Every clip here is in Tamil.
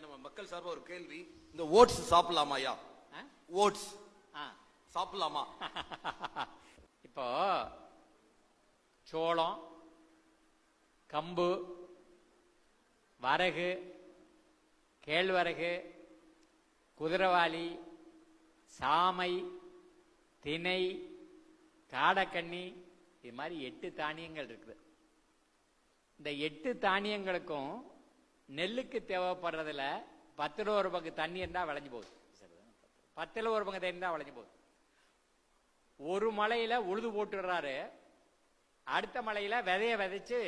நம்ம மக்கள் சார்பா ஒரு கேள்வி, இந்த ஓட்ஸ் சாப்பிடலாமா ஐயா? ஓட்ஸ் சாப்பிடலாமா? இப்போ சோளம், கம்பு, வரகு, கேழ்வரகு, குதிரவாளி, சாமை, திணை, காடக்கண்ணி, இது மாதிரி 8 தானியங்கள் இருக்குது. இந்த 8 தானியங்களுக்கும் நெல்லுக்கு தேவைப்படுறதுல 10 ரூபாய்க்கு தண்ணி இருந்தா விளைஞ்சு போகுது. 10 ரூபாய்க்கு தண்ணி இருந்தா விளைஞ்சு போகுது. ஒரு மலையில உழுது போட்டுடுறாரு, அடுத்த மலையில விதைய விதைச்சு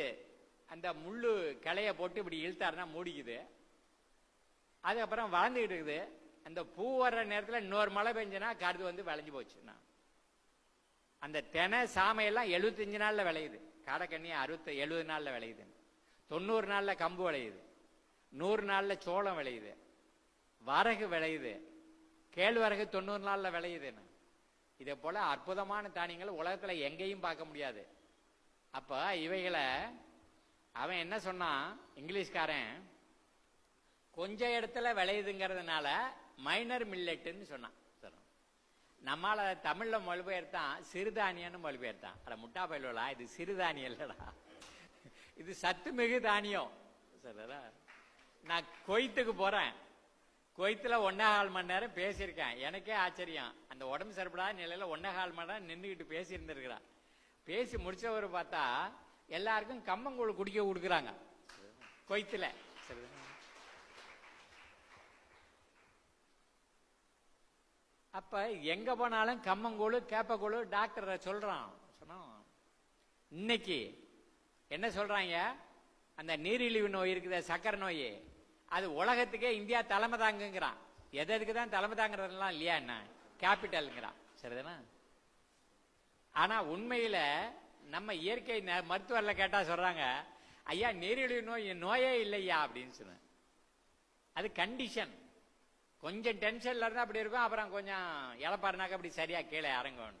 அந்த முள்ளு கிளைய போட்டு இப்படி இழுத்தாருன்னா மூடிக்குது. அதுக்கப்புறம் வளர்ந்துகிட்டு இருக்குது. அந்த பூ வர்ற நேரத்தில் இன்னொரு மழை பெஞ்சுன்னா கருது வந்து விளைஞ்சு போச்சுன்னா, அந்த தெனை சாமையெல்லாம் 75 நாள்ல விளையுது. காடக்கண்ணி 70 நாள்ல விளையுது. 90 நாள்ல கம்பு விளையுது. 100 நாள்ல சோளம் விளையுது. வரகு விளையுது. கேழ்வரகு 90 நாள்ல விளையுதுன்னு. இதே போல அற்புதமான தானியங்கள் உலகத்துல எங்கேயும் பார்க்க முடியாது. அப்ப இவைகளை அவன் என்ன சொன்னான், இங்கிலீஷ்காரன், கொஞ்ச இடத்துல விளையுதுங்கிறதுனால மைனர் மில்லெட்டுன்னு சொன்னான். நம்மால தமிழ்ல மொழிபெயர்த்தான் சிறுதானியன்னு மொழிபெயர்த்தான். அட முட்டா பயிலா, இது சிறுதானியம் இல்லடா, இது சத்து மிகு தானியம். சரிடா, நான் கொய்த்துக்கு போறேன். கொய்த்துல 1.25 மணி நேரம் பேசியிருக்கேன். எனக்கே ஆச்சரியம். அந்த உடம்பு சரிப்படாத நிலையில 1.25 மணி நேரம் நின்றுகிட்டு பேசி இருந்திருக்கிறான். பேசி முடிச்சவர் பார்த்தா எல்லாருக்கும் கம்மங்கூழ் குடிக்க கொடுக்குறாங்க கொய்த்துல. அப்ப எங்க போனாலும் கம்மங்கூழ், கேப்பக்கூழ் டாக்டர் சொல்றான். இன்னைக்கு என்ன சொல்றாங்க, அந்த நீரிழிவு நோய் இருக்குது, சக்கரை நோய், அது உலகத்துக்கே இந்தியா தலைமை தாங்குங்கிறான். எதுக்கு தான் தலைமை தாங்கிறதுலாம் இல்லையா என்ன, கேபிட்டல்ங்கிறான். சரிதானா? ஆனா உண்மையில நம்ம இயற்கை மருத்துவர்ல கேட்டா சொல்றாங்க, ஐயா நீரிழிவு நோய் நோயே இல்லையா அப்படின்னு சொன்ன. அது கண்டிஷன். கொஞ்சம் டென்ஷன்ல இருந்தா அப்படி இருக்கும், அப்புறம் கொஞ்சம் இழப்பாருனாக்க அப்படி சரியா கீழே இறங்கும்.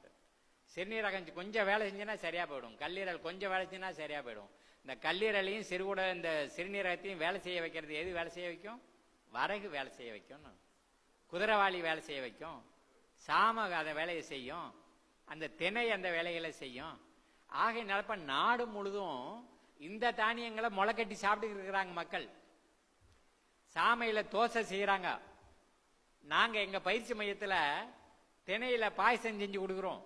சிறுநீரகம் கொஞ்சம் வேலை செஞ்சுன்னா சரியா போயிடும். கல்லீரல் கொஞ்சம் வேலை செஞ்சுன்னா சரியா போயிடும். இந்த கல்லீரலையும் சிறுகுட இந்த சிறுநீரகத்தையும் வேலை செய்ய வைக்கிறது எது வேலை செய்ய வைக்கும்? வரகு வேலை செய்ய வைக்கும், குதிரவாளி வேலை செய்ய வைக்கும், சாம அந்த வேலையை செய்யும், அந்த திணை அந்த வேலைகளை செய்யும். ஆகை நடப்ப நாடு முழுதும் இந்த தானியங்களை முளைக்கட்டி சாப்பிட்டு இருக்கிறாங்க மக்கள். சாமையில தோசை செய்யறாங்க. நாங்க எங்க பயிற்சி மையத்துல திணையில பாயசம் செஞ்சு கொடுக்குறோம்.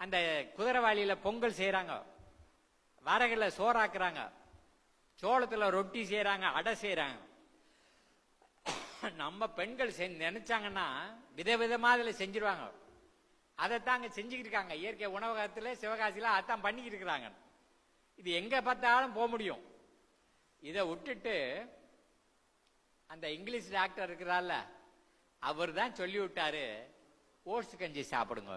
அந்த குதிரவாளியில பொங்கல் செய்யறாங்க, வரகுல சோறாக்குறாங்க, சோளத்துல ரொட்டி செய்யறாங்க, அடை செய்யறாங்க. நம்ம பெண்கள் நினைச்சாங்கன்னா விதவிதமா அதுல செஞ்சிருவாங்க. அதைத்தாங்க செஞ்சுக்கிட்டு இருக்காங்க. இயற்கை உணவகத்துல சிவகாசியில அதான் பண்ணிக்கிட்டு இருக்கிறாங்க. இது எங்க பார்த்தாலும் போக முடியும். இதை விட்டுட்டு அந்த இங்கிலீஷ் டாக்டர் இருக்கிறார்ல, அவர் தான் சொல்லி விட்டாரு ஓட்ஸ் கஞ்சி சாப்பிடுங்க.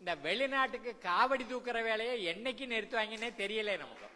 இந்த வெளிநாட்டுக்கு காவடி தூக்குற வேலையை என்னைக்கு நிறுத்துவாங்கன்னே தெரியல நமக்கு.